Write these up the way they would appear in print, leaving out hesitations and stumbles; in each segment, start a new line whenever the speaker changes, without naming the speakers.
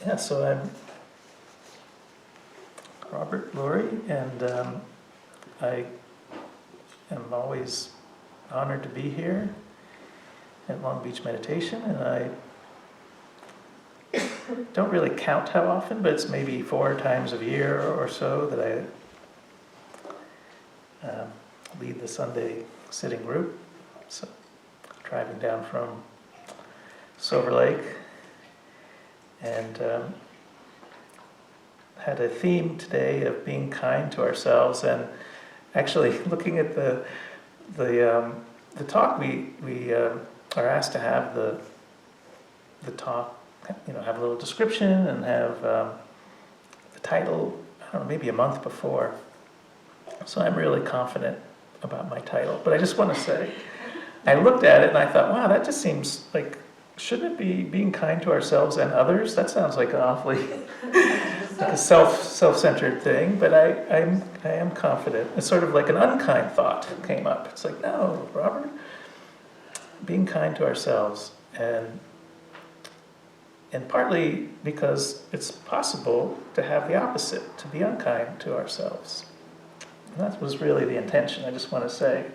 Yeah, so I'm Robert Lurye, and I am always honored to be here at Long Beach Meditation, and I don't really count how often, but it's maybe 4 times a year or so that I lead the Sunday sitting group. So driving down from Silver Lake, and had a theme today of being kind to ourselves. And actually, looking at the talk, we are asked to have the talk, have a little description and have the title, I don't know, maybe a month before. So I'm really confident about my title. But I just want to say, I looked at it and I thought, wow, that just seems like, shouldn't it be being kind to ourselves and others? That sounds like an awfully like a self-centered thing, but I am confident. It's sort of like an unkind thought came up. It's like, no, Robert, being kind to ourselves, and partly because it's possible to have the opposite, to be unkind to ourselves. And that was really the intention. I just want to say,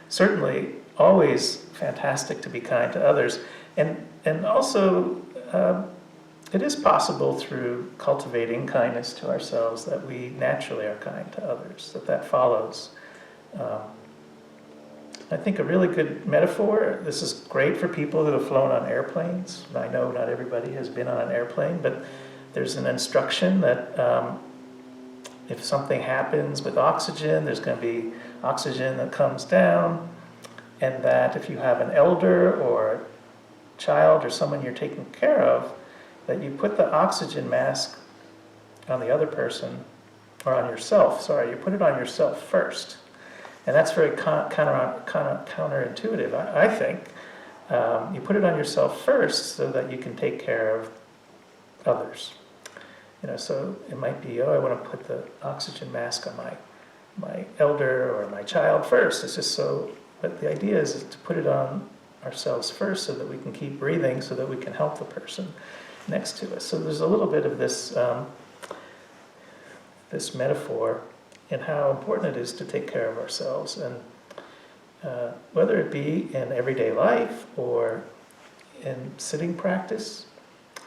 certainly always fantastic to be kind to others, and also it is possible through cultivating kindness to ourselves that we naturally are kind to others, that follows. I think a really good metaphor, this is great for people who have flown on airplanes. I know not everybody has been on an airplane, but there's an instruction that if something happens with oxygen, there's going to be oxygen that comes down, and that if you have an elder or a child or someone you're taking care of, that you put the oxygen mask on the other person, or on yourself, you put it on yourself first. And that's very counterintuitive, I think. You put it on yourself first so that you can take care of others. So it might be, I want to put the oxygen mask on my elder or my child first. It's just so, but the idea is to put it on ourselves first so that we can keep breathing, so that we can help the person next to us. So there's a little bit of this this metaphor in how important it is to take care of ourselves, and whether it be in everyday life or in sitting practice.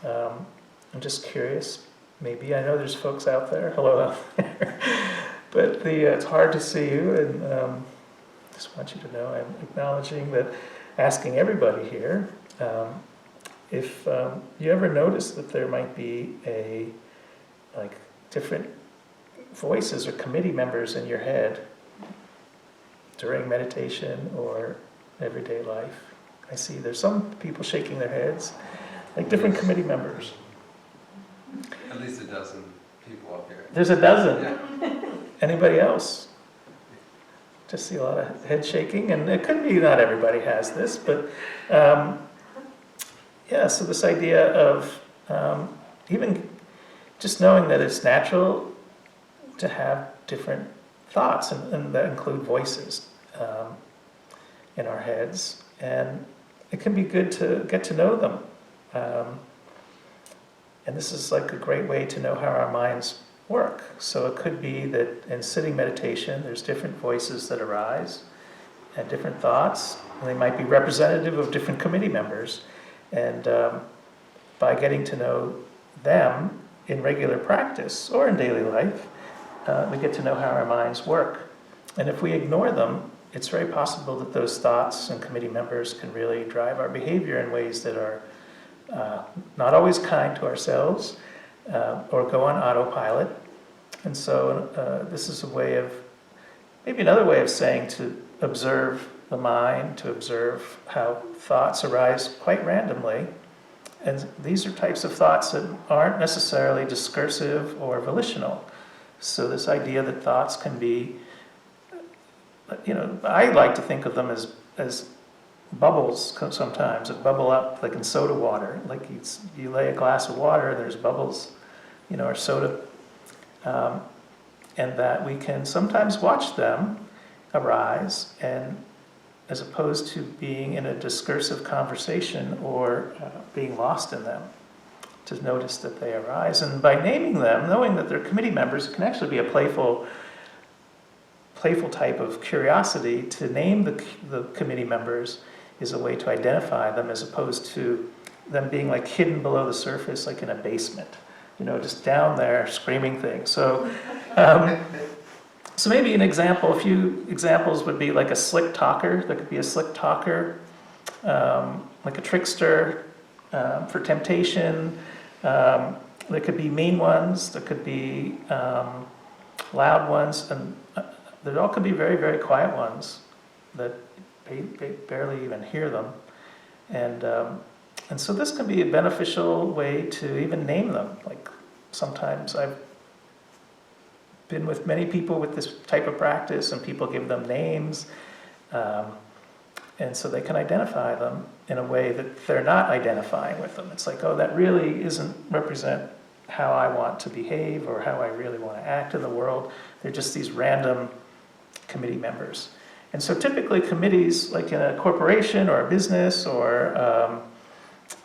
I'm just curious. Maybe I know there's folks out there. Hello out there. But it's hard to see you, and just want you to know I'm acknowledging that, asking everybody here, if you ever notice that there might be different voices or committee members in your head during meditation or everyday life. I see there's some people shaking their heads, like different committee members.
At least a dozen people up here.
There's a dozen.
Yeah.
Anybody else? Just see a lot of head shaking, and it could be not everybody has this, but so this idea of even just knowing that it's natural to have different thoughts, and that include voices in our heads, and it can be good to get to know them. And this is like a great way to know how our minds work. So it could be that in sitting meditation, there's different voices that arise and different thoughts, and they might be representative of different committee members. And by getting to know them in regular practice or in daily life, we get to know how our minds work. And if we ignore them, it's very possible that those thoughts and committee members can really drive our behavior in ways that are not always kind to ourselves, or go on autopilot. And so this is maybe another way of saying to observe the mind, to observe how thoughts arise quite randomly. And these are types of thoughts that aren't necessarily discursive or volitional. So this idea that thoughts can be, I like to think of them as bubbles sometimes, that bubble up like in soda water. Like you lay a glass of water, there's bubbles, or soda. And that we can sometimes watch them arise, and as opposed to being in a discursive conversation or being lost in them. to notice that they arise. And by naming them, knowing that they're committee members, it can actually be a playful type of curiosity. To name the committee members is a way to identify them, as opposed to them being like hidden below the surface, like in a basement, just down there screaming things. So maybe a few examples would be like a slick talker. There could be a slick talker, like a trickster, for temptation. There could be mean ones, there could be loud ones, and there all could be very, very quiet ones that barely even hear them. And so this can be a beneficial way to even name them. Like sometimes I've been with many people with this type of practice, and people give them names, and so they can identify them in a way that they're not identifying with them. It's like, oh, that really isn't represent how I want to behave or how I really want to act in the world. They're just these random committee members. And so typically committees, like in a corporation or a business or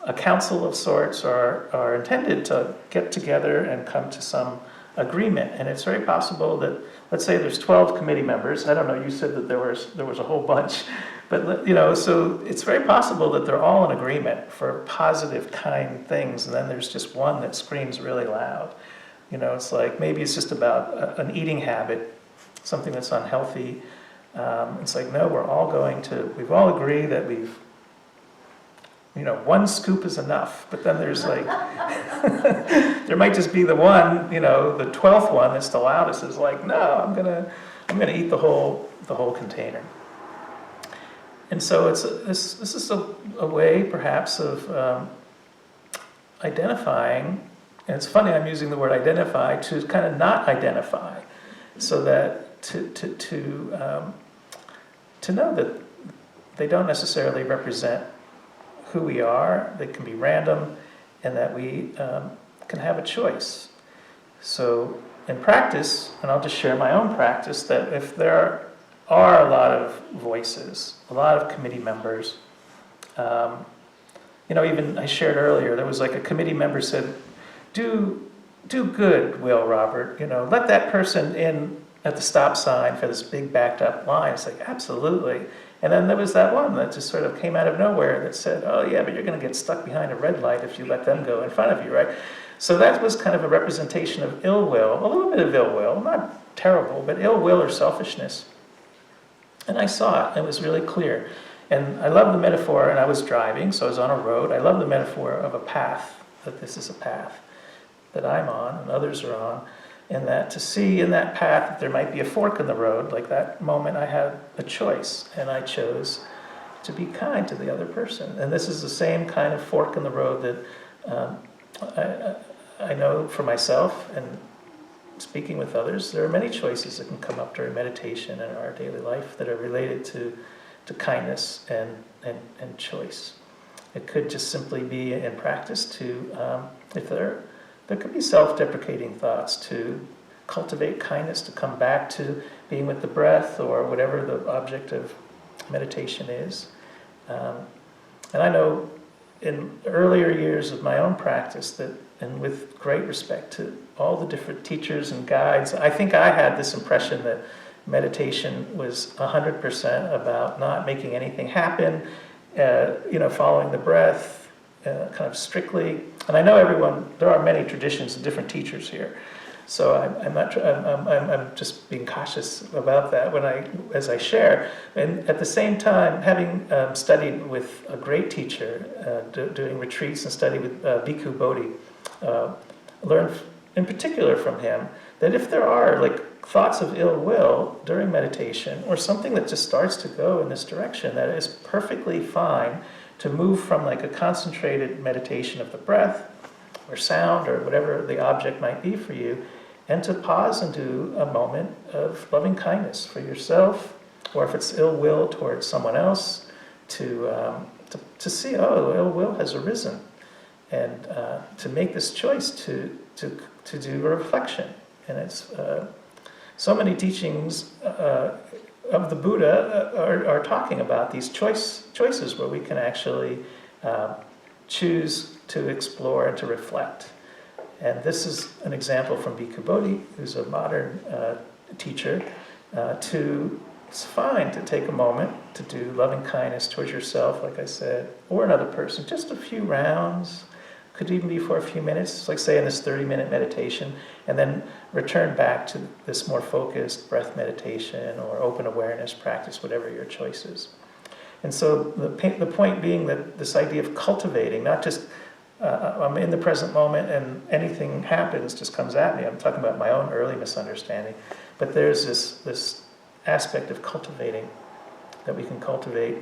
a council of sorts, are intended to get together and come to some agreement. And it's very possible that, let's say there's 12 committee members. I don't know, you said that there was a whole bunch. But, so it's very possible that they're all in agreement for positive, kind things, and then there's just one that screams really loud. It's like, maybe it's just about an eating habit, something that's unhealthy. It's like, no, we've all agreed that one scoop is enough. But then there's like, there might just be the one, the 12th one that's the loudest, is like, no, I'm gonna eat the whole container. And so this is a way, perhaps, of identifying. And it's funny, I'm using the word identify to kind of not identify, so that to know that they don't necessarily represent who we are. They can be random, and that we can have a choice. So in practice, and I'll just share my own practice, that if there are a lot of voices, a lot of committee members. Even I shared earlier, there was like a committee member said, do good, Will, Robert, let that person in at the stop sign for this big backed up line. It's like, absolutely. And then there was that one that just sort of came out of nowhere that said, oh yeah, but you're going to get stuck behind a red light if you let them go in front of you, right? So that was kind of a representation of ill will, a little bit of ill will, not terrible, but ill will or selfishness. And I saw it. It was really clear. And I love the metaphor, and I was driving, so I was on a road. I love the metaphor of a path, that this is a path that I'm on and others are on, and that to see in that path that there might be a fork in the road, like that moment I had a choice, and I chose to be kind to the other person. And this is the same kind of fork in the road that I know for myself, and speaking with others, there are many choices that can come up during meditation and our daily life that are related to kindness and choice. It could just simply be in practice to, if there could be self-deprecating thoughts, to cultivate kindness, to come back to being with the breath or whatever the object of meditation is. And I know in earlier years of my own practice that, and with great respect to all the different teachers and guides, I think I had this impression that meditation was 100% about not making anything happen, following the breath, kind of strictly. And I know there are many traditions and different teachers here. So I'm just being cautious about that as I share. And at the same time, having studied with a great teacher, doing retreats and study with Bhikkhu Bodhi, learned in particular from him that if there are like thoughts of ill will during meditation, or something that just starts to go in this direction, that it is perfectly fine to move from like a concentrated meditation of the breath or sound or whatever the object might be for you, and to pause and do a moment of loving kindness for yourself, or if it's ill will towards someone else, to see, oh, ill will has arisen, and to make this choice to do a reflection. And it's so many teachings of the Buddha are talking about these choices where we can actually choose to explore and to reflect. And this is an example from Bhikkhu Bodhi, who's a modern teacher, it's fine to take a moment to do loving kindness towards yourself, like I said, or another person, just a few rounds, could even be for a few minutes, like say in this 30-minute meditation, and then return back to this more focused breath meditation or open awareness practice, whatever your choice is. And so the point being that this idea of cultivating, not just I'm in the present moment and anything happens, just comes at me. I'm talking about my own early misunderstanding. But there's this aspect of cultivating that we can cultivate.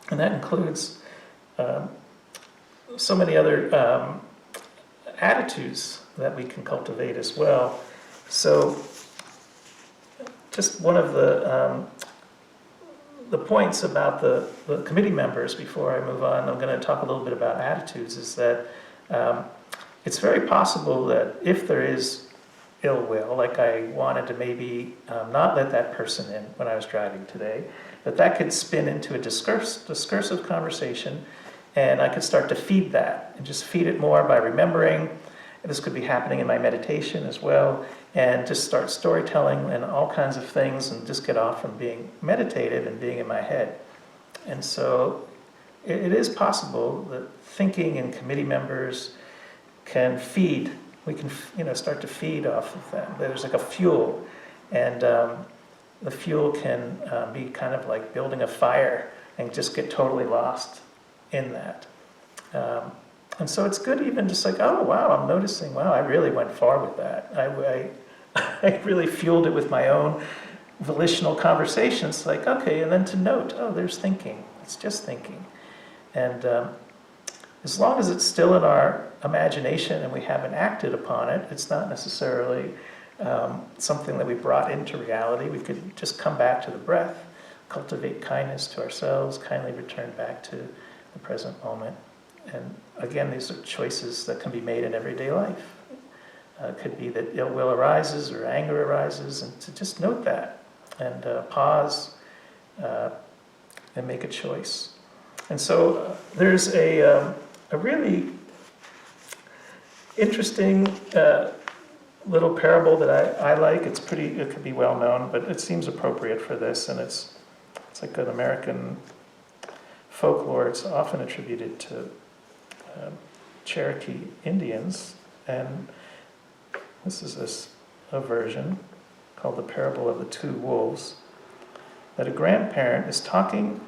And that includes so many other attitudes that we can cultivate as well. So just one of the points about the committee members, before I move on, I'm going to talk a little bit about attitudes, is that it's very possible that if there is ill will, like I wanted to maybe not let that person in when I was driving today, that could spin into a discursive conversation, and I could start to feed that, and just feed it more by remembering. This could be happening in my meditation as well, and just start storytelling and all kinds of things, and just get off from being meditative and being in my head. And so it is possible that thinking in committee members can feed. We can, start to feed off of them. There's like a fuel, and the fuel can be kind of like building a fire and just get totally lost in that. And so it's good even just like, oh, wow, I'm noticing, wow, I really went far with that. I really fueled it with my own volitional conversations, like, okay, and then to note, oh, there's thinking. It's just thinking. And as long as it's still in our imagination and we haven't acted upon it, it's not necessarily something that we brought into reality. We could just come back to the breath, cultivate kindness to ourselves, kindly return back to the present moment. And again, these are choices that can be made in everyday life. It could be that ill will arises or anger arises, and to just note that and pause and make a choice. And so there's a really interesting little parable that I like. It could be well known, but it seems appropriate for this, and it's like an American folklore. It's often attributed to Cherokee Indians, and this is a version called the Parable of the Two Wolves, that a grandparent is talking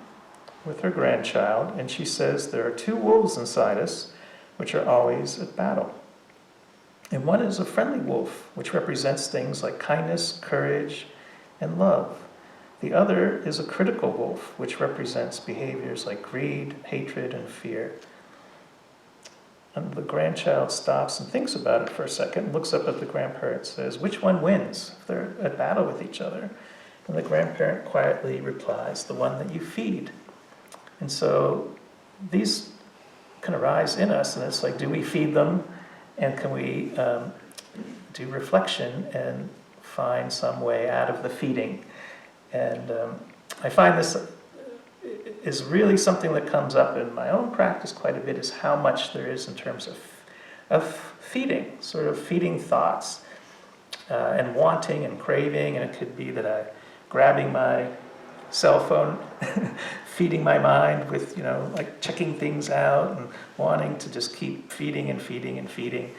with her grandchild, and she says, there are two wolves inside us which are always at battle. And one is a friendly wolf, which represents things like kindness, courage, and love. The other is a critical wolf, which represents behaviors like greed, hatred, and fear. And the grandchild stops and thinks about it for a second, looks up at the grandparent and says, which one wins if they're at battle with each other? And the grandparent quietly replies, the one that you feed. And so these can arise in us, and it's like, do we feed them? And can we do reflection and find some way out of the feeding? And I find this is really something that comes up in my own practice quite a bit, is how much there is in terms of feeding, sort of feeding thoughts and wanting and craving. And it could be that I'm grabbing my cell phone, feeding my mind with, like checking things out and wanting to just keep feeding and feeding and feeding,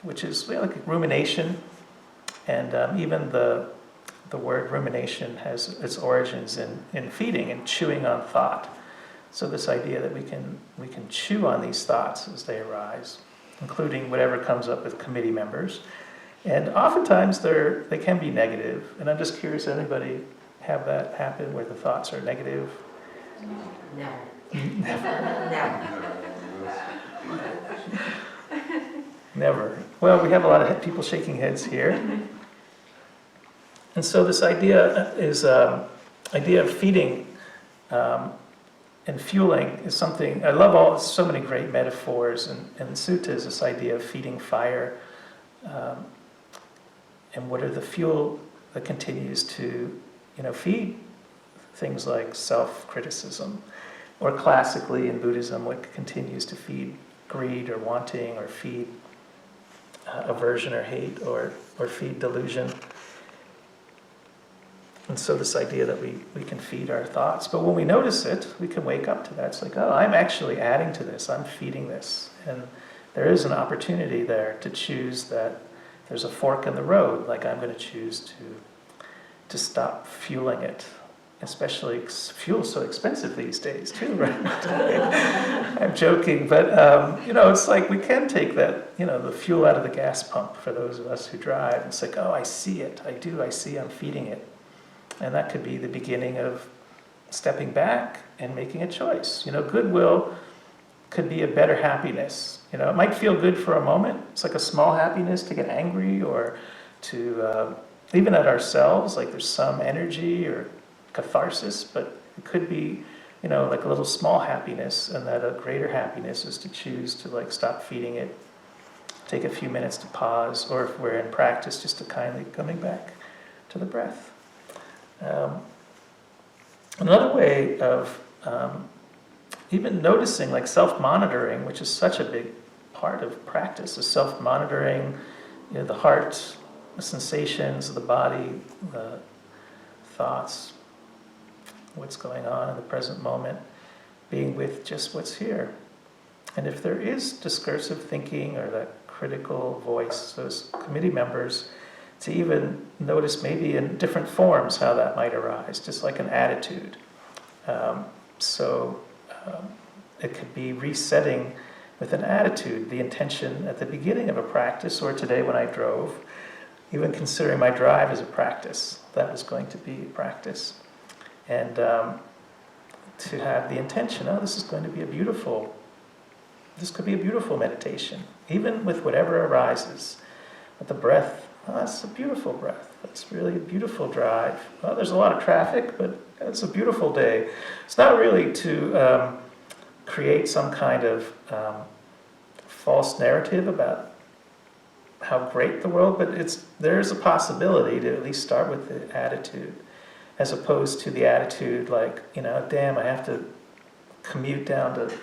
which is like rumination. And even the word rumination has its origins in feeding and chewing on thought. So this idea that we can chew on these thoughts as they arise, including whatever comes up with committee members. And oftentimes they can be negative. And I'm just curious, anybody have that happen where the thoughts are negative? Never. Well, we have a lot of people shaking heads here. And so this idea is idea of feeding and fueling is something I love. So many great metaphors and suttas. This idea of feeding fire, and what are the fuel that continues to feed things like self-criticism or classically in Buddhism, what continues to feed greed or wanting or feed aversion or hate or feed delusion. And so this idea that we can feed our thoughts. But when we notice it, we can wake up to that. It's like, oh, I'm actually adding to this. I'm feeding this. And there is an opportunity there to choose that. There's a fork in the road. Like, I'm going to choose to stop fueling it. Especially fuel's so expensive these days too, right? I'm joking, but it's like we can take that, the fuel out of the gas pump for those of us who drive. It's like, oh, I see it. I see I'm feeding it. And that could be the beginning of stepping back and making a choice. Goodwill could be a better happiness. It might feel good for a moment. It's like a small happiness to get angry or to, even at ourselves, like there's some energy or catharsis, but it could be, like a little small happiness, and that a greater happiness is to choose to like stop feeding it, take a few minutes to pause, or if we're in practice, just to kindly coming back to the breath. Another way of even noticing, like self-monitoring, which is such a big part of practice, is self-monitoring, the heart, the sensations of the body, the thoughts, what's going on in the present moment, being with just what's here. And if there is discursive thinking or that critical voice, those committee members, to even notice maybe in different forms how that might arise, just like an attitude. It could be resetting with an attitude, the intention at the beginning of a practice, or today when I drove, even considering my drive as a practice, that was going to be a practice. And to have the intention, this could be a beautiful meditation, even with whatever arises. But the breath, it's a beautiful breath. It's really a beautiful drive. Well, there's a lot of traffic, but it's a beautiful day. It's not really to create some kind of false narrative about how great the world, but there's a possibility to at least start with the attitude, as opposed to the attitude like, damn, I have to commute down to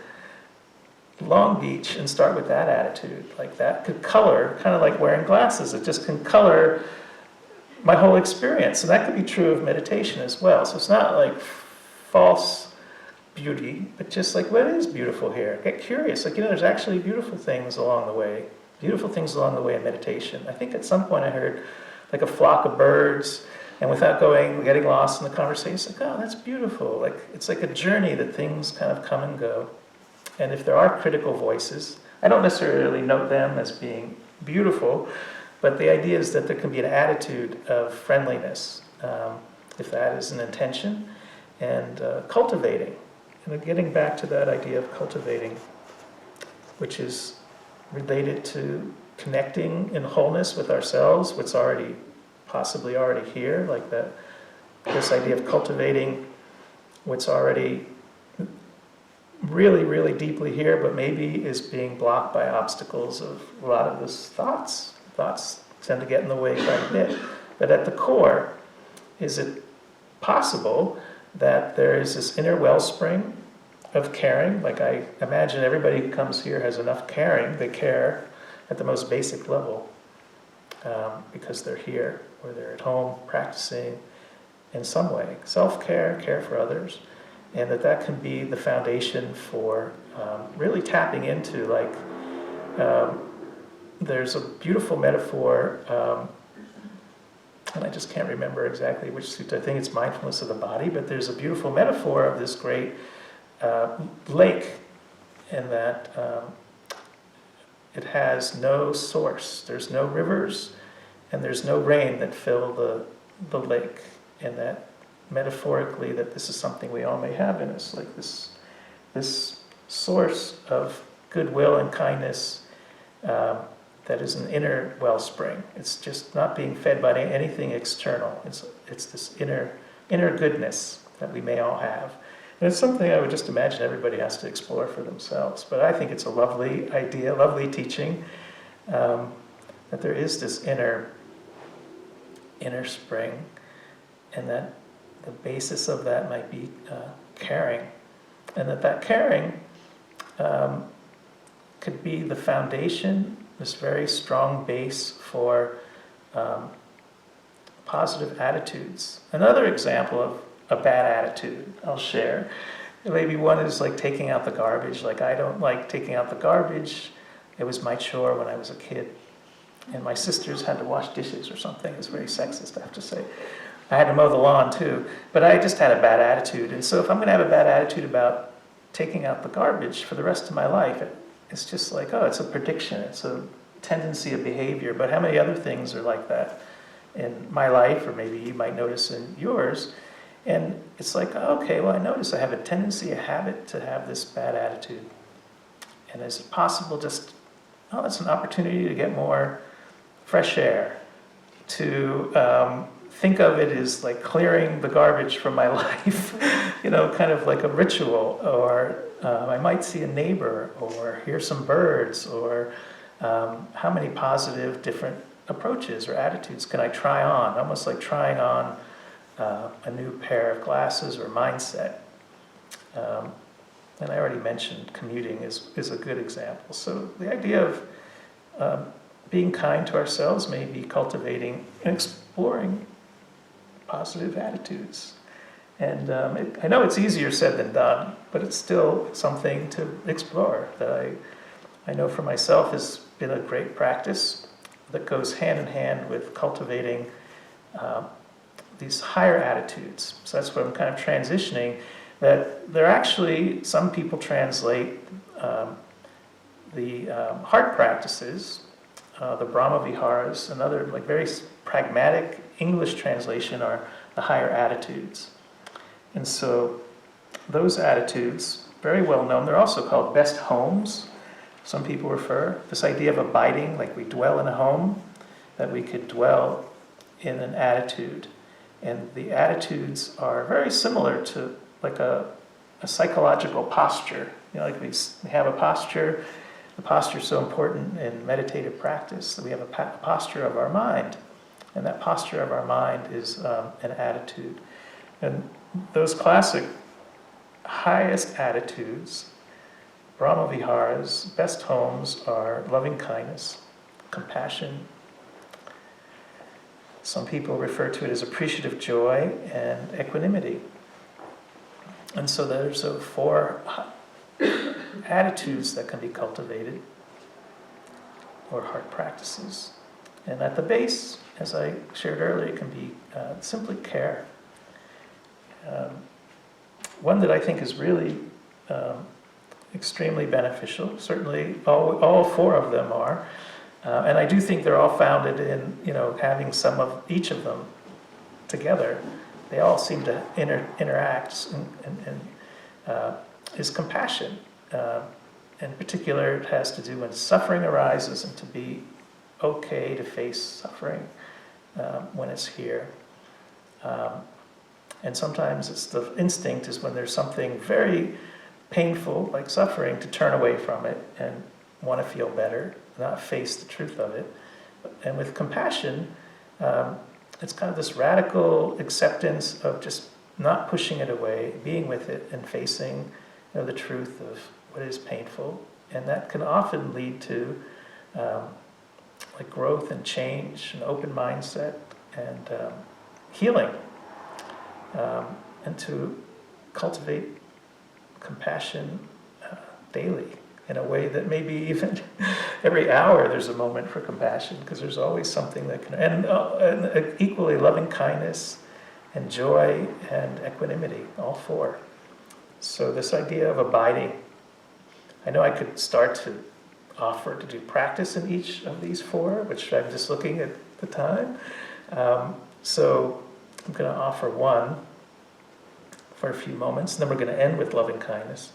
Long Beach and start with that attitude. Like that could color, kind of like wearing glasses. It just can color my whole experience. And that could be true of meditation as well. So it's not like false beauty, but just like, what is beautiful here? Get curious. Like, there's actually beautiful things along the way. Beautiful things along the way in meditation. I think at some point I heard like a flock of birds, and without getting lost in the conversation, it's like, oh, that's beautiful. Like, it's like a journey that things kind of come and go. And if there are critical voices, I don't necessarily note them as being beautiful, but the idea is that there can be an attitude of friendliness, if that is an intention, and cultivating. And getting back to that idea of cultivating, which is related to connecting in wholeness with ourselves, what's possibly already here, like this idea of cultivating what's already really, really deeply here, but maybe is being blocked by obstacles of a lot of those thoughts. Thoughts tend to get in the way quite a bit. But at the core, is it possible that there is this inner wellspring of caring? Like, I imagine everybody who comes here has enough caring. They care at the most basic level because they're here, or they're at home practicing in some way. Self-care, care for others. And that can be the foundation for really tapping into, like, there's a beautiful metaphor, and I just can't remember exactly which sutta. I think it's mindfulness of the body, but there's a beautiful metaphor of this great lake, in that it has no source. There's no rivers, and there's no rain that fill the lake, and that metaphorically that this is something we all may have in us, like this source of goodwill and kindness that is an inner wellspring. It's just not being fed by anything external. It's this inner goodness that we may all have. And it's something I would just imagine everybody has to explore for themselves. But I think it's a lovely idea, lovely teaching, that there is this inner spring, and that the basis of that might be caring. And that caring could be the foundation, this very strong base for positive attitudes. Another example of a bad attitude I'll share. Maybe one is like taking out the garbage. Like, I don't like taking out the garbage. It was my chore when I was a kid. And my sisters had to wash dishes or something. It's very sexist, I have to say. I had to mow the lawn too. But I just had a bad attitude. And so if I'm going to have a bad attitude about taking out the garbage for the rest of my life, it's just like, oh, it's a prediction. It's a tendency of behavior. But how many other things are like that in my life, or maybe you might notice in yours? And it's like, okay, well, I notice I have a tendency, a habit to have this bad attitude. And is it possible just, oh, that's an opportunity to get more fresh air, to think of it as like clearing the garbage from my life, kind of like a ritual, or I might see a neighbor, or hear some birds, or how many positive different approaches or attitudes can I try on, almost like trying on a new pair of glasses or mindset. And I already mentioned commuting is a good example. So the idea of being kind to ourselves may be cultivating and exploring positive attitudes. And I know it's easier said than done, but it's still something to explore that I know for myself has been a great practice that goes hand in hand with cultivating these higher attitudes. So that's what I'm kind of transitioning, that they're actually, some people translate the heart practices, the Brahma Viharas, another like very pragmatic English translation are the higher attitudes. And so those attitudes, very well known, they're also called best homes. Some people refer this idea of abiding, like we dwell in a home, that we could dwell in an attitude. And the attitudes are very similar to like a psychological posture. Like we have a posture. The posture is so important in meditative practice that we have a posture of our mind. And that posture of our mind is an attitude. And those classic highest attitudes, Brahma Viharas, best homes, are loving kindness, compassion. Some people refer to it as appreciative joy and equanimity. And so there's 4 attitudes that can be cultivated, or heart practices. And at the base, as I shared earlier, can be simply care. One that I think is really extremely beneficial, certainly all 4 of them are, and I do think they're all founded in having some of each of them together. They all seem to interact, and is compassion. In particular, it has to do when suffering arises, and to be okay to face suffering when it's here. And sometimes it's the instinct is when there's something very painful, like suffering, to turn away from it and want to feel better, not face the truth of it. And with compassion, it's kind of this radical acceptance of just not pushing it away, being with it and facing the truth of what is painful. And that can often lead to like growth and change, an open mindset, and healing. And to cultivate compassion daily in a way that maybe even every hour there's a moment for compassion, because there's always something that can, and equally loving kindness and joy and equanimity, all 4. So this idea of abiding, I know I could start to offer to do practice in each of these 4, which I'm just looking at the time. So I'm going to offer one for a few moments, and then we're going to end with loving kindness.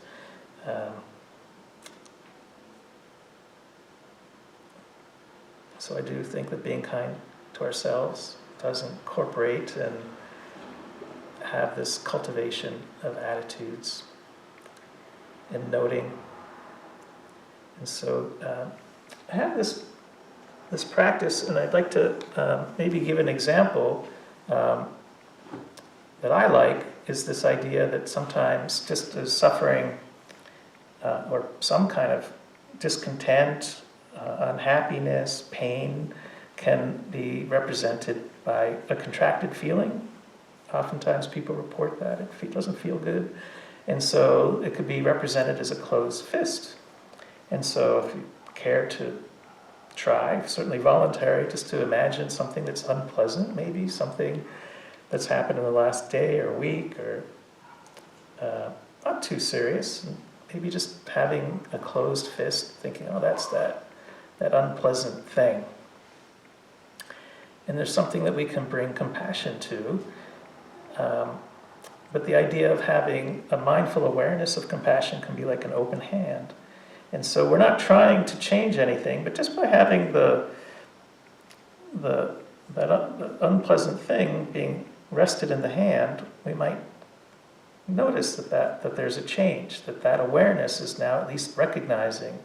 So I do think that being kind to ourselves does incorporate and have this cultivation of attitudes and noting. And so I have this practice, and I'd like to maybe give an example that I like is this idea that sometimes just as suffering or some kind of discontent, unhappiness, pain can be represented by a contracted feeling. Oftentimes people report that it doesn't feel good. And so it could be represented as a closed fist. And so if you care to try, certainly voluntary, just to imagine something that's unpleasant, maybe something that's happened in the last day or week, or not too serious, maybe just having a closed fist, thinking, oh, that's that unpleasant thing. And there's something that we can bring compassion to, but the idea of having a mindful awareness of compassion can be like an open hand. And so we're not trying to change anything, but just by having that unpleasant thing being rested in the hand, we might notice that there's a change, that awareness is now at least recognizing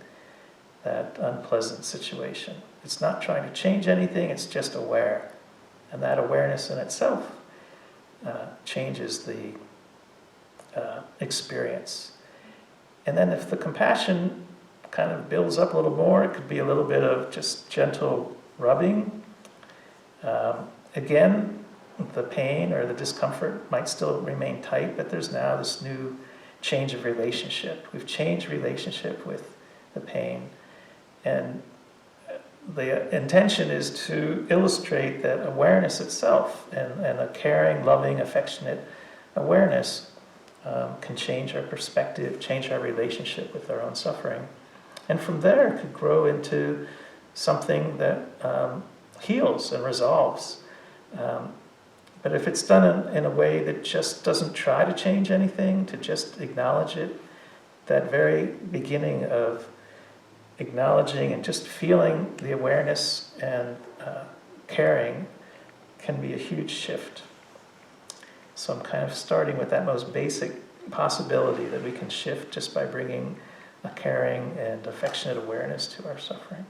that unpleasant situation. It's not trying to change anything, it's just aware. And that awareness in itself changes the experience. And then if the compassion kind of builds up a little more, it could be a little bit of just gentle rubbing. Again, the pain or the discomfort might still remain tight, but there's now this new change of relationship. We've changed relationship with the pain. And the intention is to illustrate that awareness itself and a caring, loving, affectionate awareness can change our perspective, change our relationship with our own suffering. And from there, it could grow into something that heals and resolves. But if it's done in a way that just doesn't try to change anything, to just acknowledge it, that very beginning of acknowledging and just feeling the awareness and caring can be a huge shift. So I'm kind of starting with that most basic possibility that we can shift just by bringing a caring and affectionate awareness to our suffering.